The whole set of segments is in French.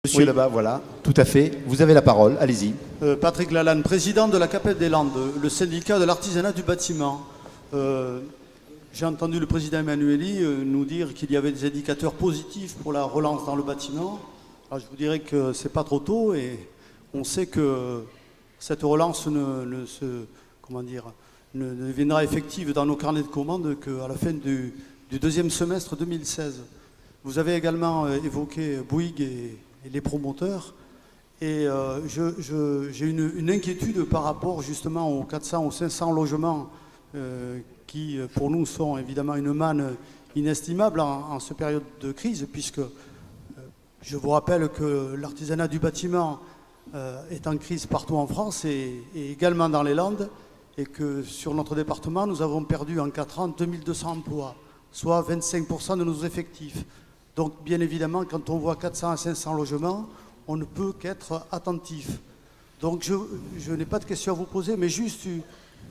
Monsieur là-bas, voilà, tout à fait. Vous avez la parole, allez-y. Patrick Lalanne, président de la CAPEB des Landes, le syndicat de l'artisanat du bâtiment. J'ai entendu le président Emmanueli nous dire qu'il y avait des indicateurs positifs pour la relance dans le bâtiment. Alors, je vous dirais que ce n'est pas trop tôt et on sait que cette relance ne deviendra effective dans nos carnets de commandes qu'à la fin du deuxième semestre 2016. Vous avez également évoqué Bouygues et les promoteurs. Et j'ai une inquiétude par rapport justement aux 400 ou 500 logements qui, pour nous, sont évidemment une manne inestimable en cette période de crise, puisque je vous rappelle que l'artisanat du bâtiment est en crise partout en France et également dans les Landes, et que sur notre département, nous avons perdu en 4 ans 2200 emplois, soit 25% de nos effectifs. Donc, bien évidemment, quand on voit 400 à 500 logements, on ne peut qu'être attentif. Donc, je n'ai pas de questions à vous poser, mais juste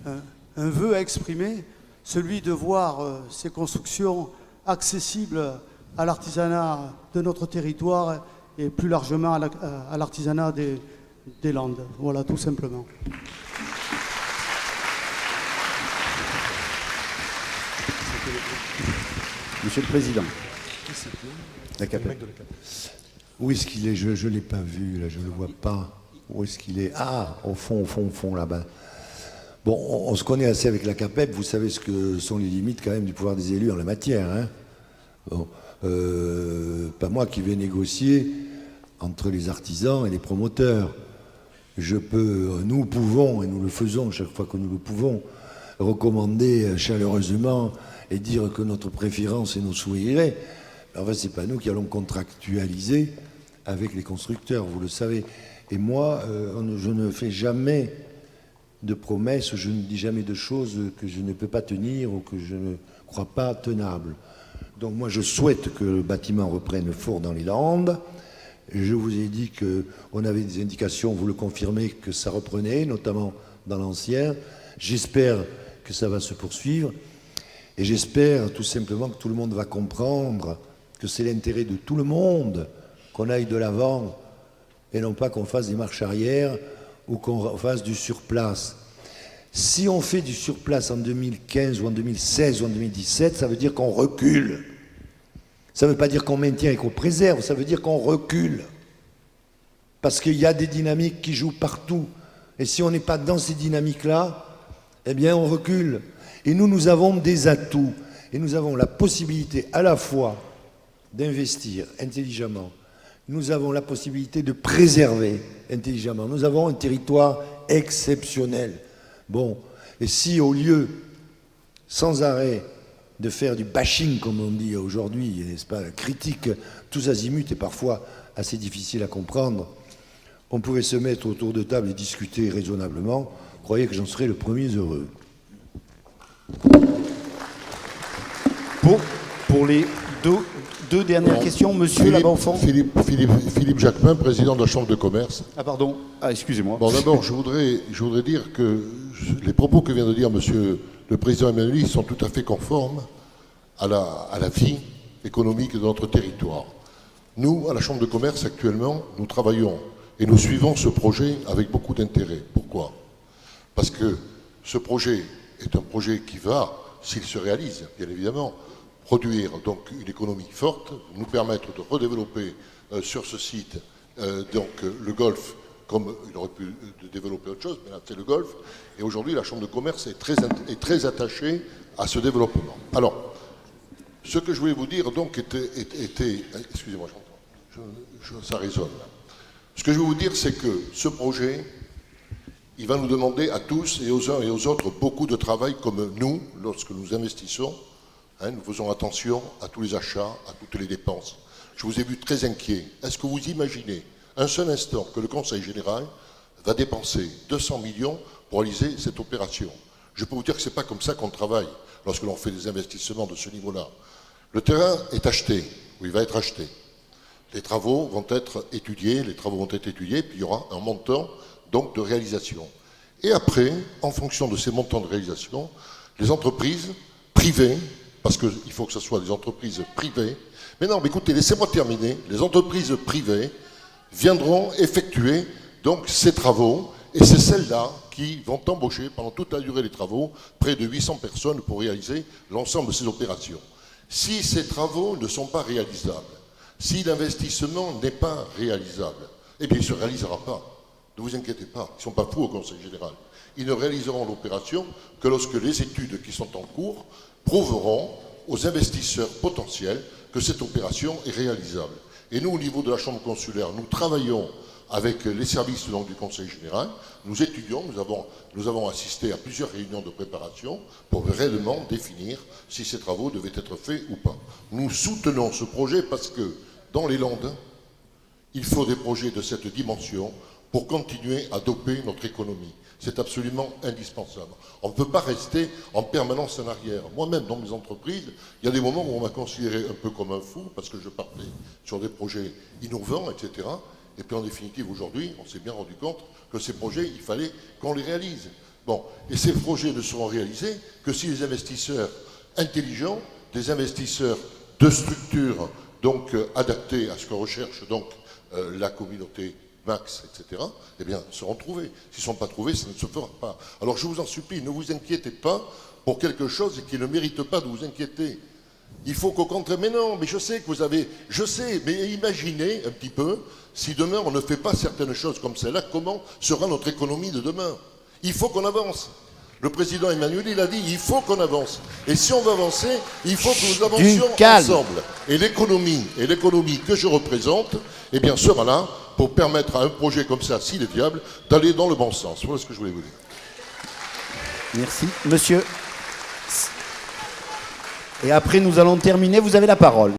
un vœu à exprimer, celui de voir ces constructions accessibles à l'artisanat de notre territoire et plus largement à l'artisanat des Landes. Voilà, tout simplement. Monsieur le Président. La CAPEB. Où est-ce qu'il est? Je ne l'ai pas vu, là, je ne le vois pas. Où est-ce qu'il est? Ah, au fond, là-bas. Bon, on se connaît assez avec la CAPEB, vous savez ce que sont les limites quand même du pouvoir des élus en la matière. Hein. Bon, pas moi qui vais négocier entre les artisans et les promoteurs. Nous pouvons, et nous le faisons chaque fois que nous le pouvons, recommander chaleureusement et dire que notre préférence est nos souhaits. Enfin, ce n'est pas nous qui allons contractualiser avec les constructeurs, vous le savez. Et moi, je ne fais jamais de promesses, je ne dis jamais de choses que je ne peux pas tenir ou que je ne crois pas tenables. Donc moi, je souhaite que le bâtiment reprenne fort dans les Landes. Je vous ai dit qu'on avait des indications, vous le confirmez, que ça reprenait, notamment dans l'ancien. J'espère que ça va se poursuivre. Et j'espère tout simplement que tout le monde va comprendre que c'est l'intérêt de tout le monde qu'on aille de l'avant et non pas qu'on fasse des marches arrière ou qu'on fasse du surplace. Si on fait du surplace en 2015 ou en 2016 ou en 2017, ça veut dire qu'on recule. Ça ne veut pas dire qu'on maintient et qu'on préserve, ça veut dire qu'on recule. Parce qu'il y a des dynamiques qui jouent partout. Et si on n'est pas dans ces dynamiques-là, eh bien on recule. Et nous avons des atouts. Et nous avons la possibilité à la fois d'investir intelligemment. Nous avons la possibilité de préserver intelligemment. Nous avons un territoire exceptionnel. Bon, et si au lieu, sans arrêt, de faire du bashing, comme on dit aujourd'hui, n'est-ce pas, la critique, tous azimuts et parfois assez difficile à comprendre, on pouvait se mettre autour de table et discuter raisonnablement, croyez que j'en serais le premier heureux. Pour les deux dernières questions, monsieur là-bas au fond. Philippe Jacquemin, président de la Chambre de commerce. Ah pardon, excusez-moi. Bon, d'abord, je voudrais dire que les propos que vient de dire monsieur le président Emmanuel sont tout à fait conformes à la vie économique de notre territoire. Nous, à la Chambre de commerce, actuellement, nous travaillons et nous suivons ce projet avec beaucoup d'intérêt. Pourquoi? Parce que ce projet est un projet qui va, s'il se réalise, bien évidemment, produire donc une économie forte, nous permettre de redévelopper sur ce site donc le golf, comme il aurait pu développer autre chose, mais là c'est le golf. Et aujourd'hui, la Chambre de commerce est très attachée à ce développement. Alors, ce que je voulais vous dire donc était excusez-moi, ça résonne. Ce que je veux vous dire, c'est que ce projet, il va nous demander à tous et aux uns et aux autres beaucoup de travail, comme nous, lorsque nous investissons. Hein, nous faisons attention à tous les achats, à toutes les dépenses. Je vous ai vu très inquiet. Est-ce que vous imaginez un seul instant que le Conseil général va dépenser 200 millions pour réaliser cette opération? Je peux vous dire que ce n'est pas comme ça qu'on travaille lorsque l'on fait des investissements de ce niveau-là. Le terrain est acheté, ou il va être acheté. Les travaux vont être étudiés, puis il y aura un montant donc de réalisation. Et après, en fonction de ces montants de réalisation, les entreprises privées, parce qu'il faut que ce soit des entreprises privées, mais non, mais écoutez, laissez-moi terminer, les entreprises privées viendront effectuer donc ces travaux, et c'est celles-là qui vont embaucher pendant toute la durée des travaux près de 800 personnes pour réaliser l'ensemble de ces opérations. Si ces travaux ne sont pas réalisables, si l'investissement n'est pas réalisable, eh bien il ne se réalisera pas. Ne vous inquiétez pas, ils ne sont pas fous au Conseil général. Ils ne réaliseront l'opération que lorsque les études qui sont en cours prouveront aux investisseurs potentiels que cette opération est réalisable. Et nous, au niveau de la Chambre consulaire, nous travaillons avec les services donc, du Conseil général, nous étudions, nous avons assisté à plusieurs réunions de préparation pour réellement définir si ces travaux devaient être faits ou pas. Nous soutenons ce projet parce que dans les Landes, il faut des projets de cette dimension pour continuer à doper notre économie. C'est absolument indispensable. On ne peut pas rester en permanence en arrière. Moi-même, dans mes entreprises, il y a des moments où on m'a considéré un peu comme un fou parce que je partais sur des projets innovants, etc. Et puis en définitive, aujourd'hui, on s'est bien rendu compte que ces projets, il fallait qu'on les réalise. Bon, et ces projets ne seront réalisés que si les investisseurs intelligents, des investisseurs de structures donc adaptées à ce que recherche donc la communauté Max, etc., eh bien, seront trouvés. S'ils ne sont pas trouvés, ça ne se fera pas. Alors je vous en supplie, ne vous inquiétez pas pour quelque chose qui ne mérite pas de vous inquiéter. Il faut qu'au contraire, mais non, mais je sais que vous avez, je sais, mais imaginez un petit peu, si demain on ne fait pas certaines choses comme celle-là, comment sera notre économie de demain? Il faut qu'on avance. Le président Emmanuel, il a dit, il faut qu'on avance. Et si on veut avancer, il faut que nous avancions ensemble. Et l'économie que je représente, eh bien, sera là pour permettre à un projet comme ça, s'il est viable, d'aller dans le bon sens. Voilà ce que je voulais vous dire. Merci. Monsieur. Et après, nous allons terminer. Vous avez la parole.